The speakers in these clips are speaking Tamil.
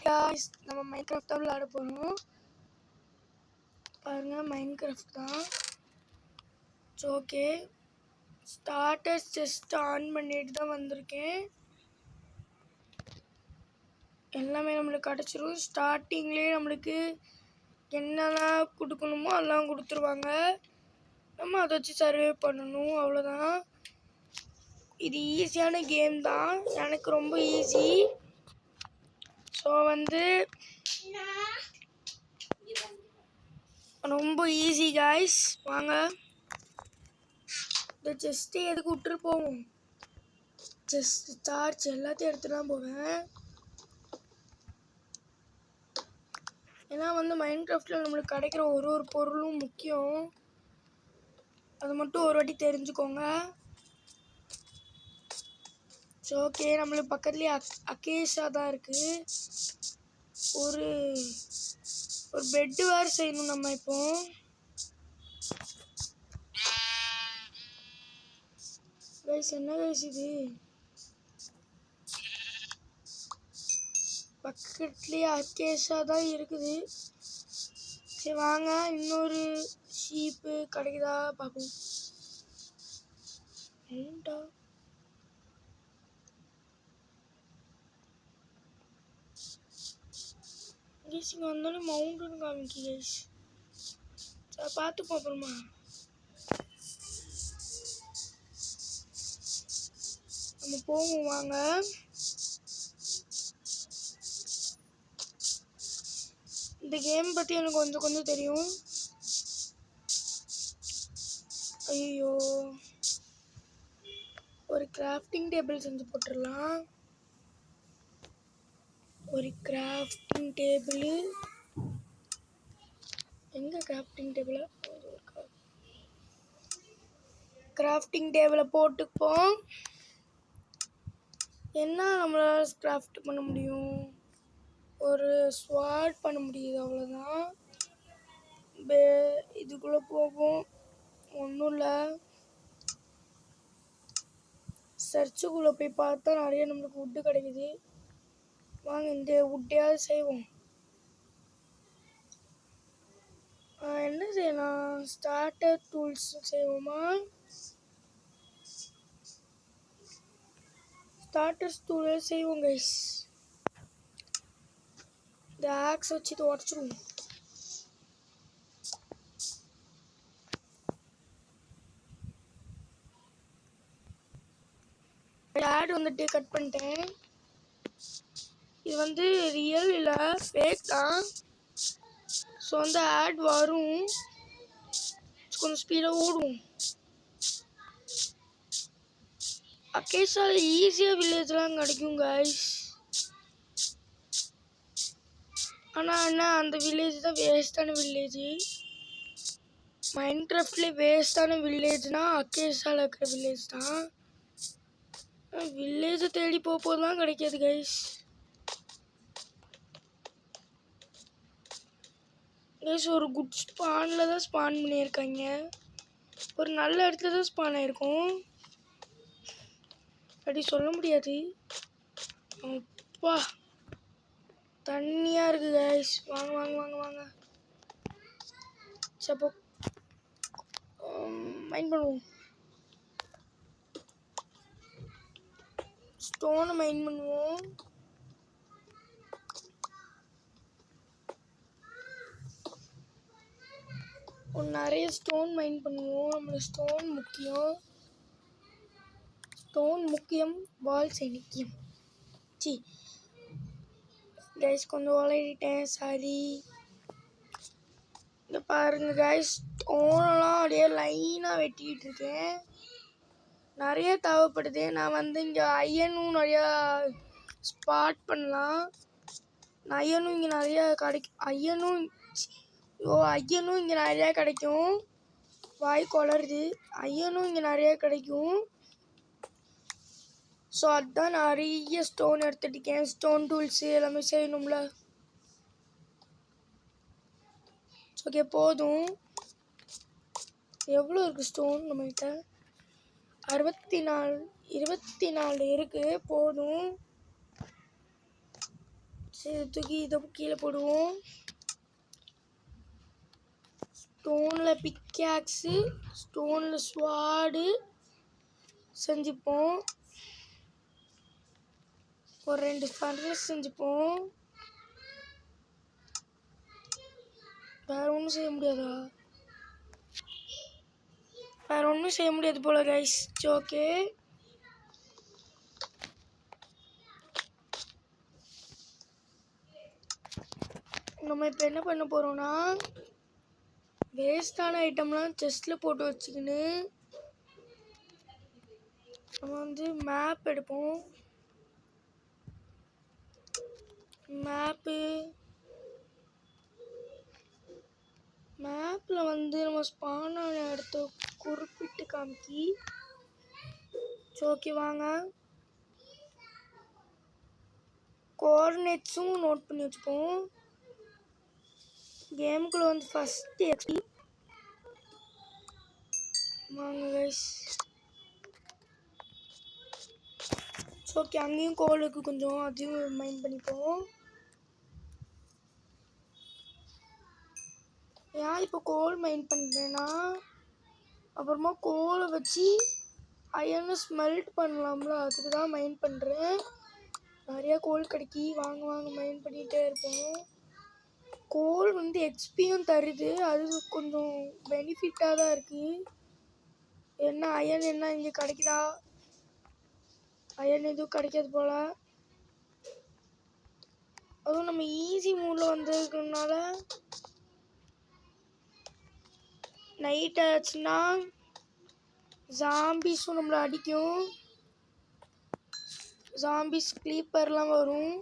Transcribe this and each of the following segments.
guys, நம்ம மைன்கிராஃப்ட் தான் விளையாட போகிறோம். பாருங்க, மைன்கிராஃப்ட் தான். ஓகே, ஸ்டார்டர்ஸ் ஜஸ்ட் ஆன் பண்ணிட்டு தான் வந்திருக்கேன். எல்லாமே நம்மளுக்கு கிடச்சிரும். ஸ்டார்டிங்லேயே நம்மளுக்கு என்னெல்லாம் கொடுக்கணுமோ எல்லாம் கொடுத்துருவாங்க. நம்ம அதை வச்சு சர்வே பண்ணணும், அவ்வளோதான். இது ஈஸியான கேம் தான், எனக்கு ரொம்ப ஈஸி. ஸோ ரொம்ப ஈஸி காய்ஸ். வாங்க, இந்த செஸ்ட்டு எதுக்கு விட்டுட்டு போவோம். செஸ்ட் சார்ஜ் எல்லாத்தையும் எடுத்துட்டு தான் போவேன். ஏன்னா மைன்கிராஃப்டில் நம்மளுக்கு கிடைக்கிற ஒரு பொருளும் முக்கியம். அது மட்டும் ஒரு வாட்டி தெரிஞ்சுக்கோங்க. ஸோ ஓகே, நம்மளுக்கு பக்கத்துலேயே அக்கேஷா தான் இருக்குது. ஒரு பெட்டு வேறு செய்யணும் நம்ம. இப்போ கைஸ், என்ன கைஸ் இது? பக்கத்துலேயே அக்கேஷா தான் இருக்குது. சரி வாங்க, இன்னொரு ஷீப்பு கிடைக்குதா பார்ப்போம். ஏன்டா கைஸ் இங்கே வந்தோடனே மவுண்டன் காமிக்கு கைஸ். சரி பார்த்து பார்ப்போமா. நம்ம போவோம் வாங்க. இந்த கேம் பற்றி எனக்கு கொஞ்சம் தெரியும். ஐயோ, ஒரு கிராஃப்டிங் டேபிள் செஞ்சு போட்டுடலாம். ஒரு கிராஃப்டிங் டேபிள் எங்கே? கிராஃப்டிங் டேபிளை போட்டுப்போம். என்ன நம்மளால் கிராஃப்ட் பண்ண முடியும்? ஒரு ஸ்வாட் பண்ண முடியுது, அவ்வளோதான். இதுக்குள்ளே போகும், ஒன்றும் இல்லை. சர்ச்சுக்குள்ளே போய் பார்த்தா நிறைய நம்மளுக்கு வுட்டு கிடைக்குது. வாங்க, இந்த வுட்டையாவது செய்வோம். என்ன செய்யலாம்? ஸ்டார்டர் டூல்ஸ் செய்வோமா? ஸ்டார்டர்ஸ் டூல்ஸ் செய்வோம் கைஸ். இந்த ஆக்ஸ் வச்சு இதை உடச்சிருவோம். ஆட் வந்துட்டு கட் பண்ணிட்டேன். இது ரியல் இல்லை, ஃபேக் தான். ஸோ ஆட் வரும், கொஞ்சம் ஸ்பீடாக ஓடும். அக்கேஷால ஈஸியாக வில்லேஜ்லாம் கிடைக்கும் கைஸ். ஆனால் என்ன, அந்த வில்லேஜ் தான் வேஸ்டான வில்லேஜ். மைன்கிராஃப்ட்லேயே வேஸ்டான வில்லேஜ்னால் அக்கேஷாவில் இருக்கிற வில்லேஜ் தான். வில்லேஜை தேடி போதான் கிடைக்காது கைஸ். கைஸ், ஒரு குட் ஸ்பானில் தான் ஸ்பான் பண்ணியிருக்காங்க. ஒரு நல்ல இடத்துல தான் ஸ்பான் ஆகிருக்கும், அப்படி சொல்ல முடியாது. அப்பா, தண்ணியாக இருக்குது கைஸ். வாங்க வாங்க வாங்க வாங்க. சப்போ மைண்ட் பண்ணுவோம். ஸ்டோனை மைண்ட் பண்ணுவோம். நிறைய ஸ்டோன் மைண்ட் பண்ணுவோம். நம்மளுக்கு ஸ்டோன் முக்கியம், பால்ஸ் முக்கியம். கைஸ், கொஞ்சம் வளையிட்டேன், சாரி. இங்கே பாருங்க கைஸ், ஸ்டோனெல்லாம் அப்படியே லைனாக வெட்டிக்கிட்டு இருக்கேன். நிறைய தேவைப்படுது. நான் இங்கே அயனும் நிறையா ஸ்பாட் பண்ணலாம். அயனும் இங்கே நிறையா கிடைக்கும். ஐயனும் இங்கே நிறையா கிடைக்கும். வாய் கொளருது. ஐயனும் இங்கே நிறையா கிடைக்கும். ஸோ அதுதான் நிறைய ஸ்டோன் எடுத்துகிட்டேன். ஸ்டோன் டூல்ஸு எல்லாமே செய்யணும்ல. ஓகே, போதும். எவ்வளோ இருக்குது ஸ்டோன் நம்மகிட்ட? 24 இருக்குது, போதும். சரி தூக்கி இதை கீழே போடுவோம். ஸ்டோனில் பிக்காக்ஸு, ஸ்டோனில் ஸ்வாடு செஞ்சுப்போம். ஒரு 2 ஃபர்னஸ் செஞ்சுப்போம். வேறு ஒன்றும் செய்ய முடியாதா? வேறு ஒன்றும் செய்ய முடியாது போல கைஸ். ஓகே, நம்ம இப்போ என்ன பண்ண போகிறோம்னா, வேஸ்டான ஐட்டம்லாம் செஸ்ட்டில் போட்டு வச்சுக்கின்னு நம்ம வந்து மேப் எடுப்போம். மேப்பில் வந்து நம்ம ஸ்பானான இடத்த குறிப்பிட்டு காமிக்கி. ஓகே, வாங்க. கோஆர்டினேட்ஸும் நோட் பண்ணி வச்சுப்போம். கேமுக்குள்ளே வந்து ஃபஸ்ட்டு எக்ஸ்பி வாங்க கைஸ். ஓகே, அங்கேயும் கோலுக்கு கொஞ்சம் அதையும் மைண்ட் பண்ணிப்போம். ஏன் இப்போ கோல் மைண்ட் பண்ணுறேன்னா, அப்புறமா கோலை வச்சு அயனை ஸ்மெல்ட் பண்ணலாம்ல, அதுக்கு தான் மைண்ட் பண்ணுறேன். நிறையா கோல் கிடைக்கி வாங்க வாங்க மைண்ட் பண்ணிகிட்டே இருப்போம். கோல் வந்து எக்ஸ்பியும் தருது, அது கொஞ்சம் பெனிஃபிட்டாக தான் இருக்குது. என்ன அயன் என்ன இங்கே கிடைக்குதா? அயன் எதுவும் கிடைக்காது போல். அதுவும் நம்ம ஈஸி மூடில் வந்ததுக்குனால நைட் ஆச்சுன்னா ஜாம்பிஸும் நம்மளை அடிக்கும். ஜாம்பிஸ் ஸ்லீப்பர்லாம் வரும்.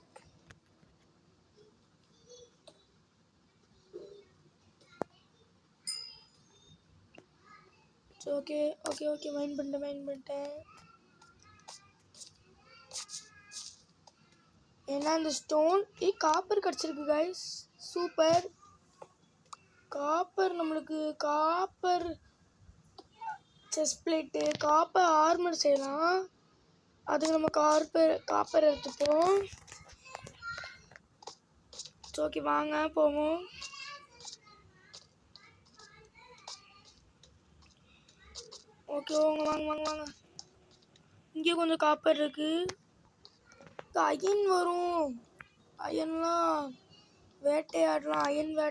ஓகே ஓகே ஓகே மைண்ட் பண்ணிட்டேன். ஏன்னா இந்த ஸ்டோன் காப்பர் கிடச்சிருக்கு கைஸ். சூப்பர். காப்பர் நம்மளுக்கு copper chest plate, copper armour செய்யலாம். அதுக்கு நம்ம காப்பர் எடுத்துப்போம். ஓகே, வாங்க போவோம். ஓகே, வாங்க வாங்க வாங்க. இங்கே கொஞ்சம் காப்பர் இருக்குது. அயன் வரும். அயன்லாம் வேட்டையாடலாம். அயன்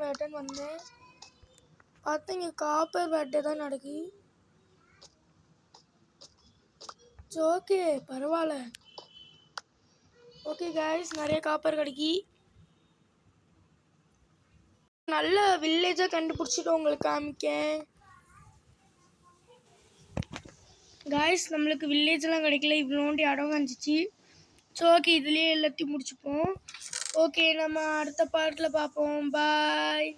வேட்டைன்னு வந்தேன். பார்த்தா இங்கே காப்பர் வேட்டை தான் நடக்குது. ஓகே, பரவாயில்ல. ஓகே கைஸ், நிறைய காப்பர் கிடைக்கி. நல்ல வில்லேஜாக கண்டுபிடிச்சிட்டு உங்களுக்கு காமிக்கேன். கைஸ், நம்மளுக்கு வில்லேஜெலாம் கிடைக்கல, இவ்வளோண்டி இடம் வந்துச்சு. ஓகே, இதுலேயே எல்லாத்தையும் முடிச்சுப்போம். ஓகே, நம்ம அடுத்த பார்ட்டில் பார்ப்போம். பாய்.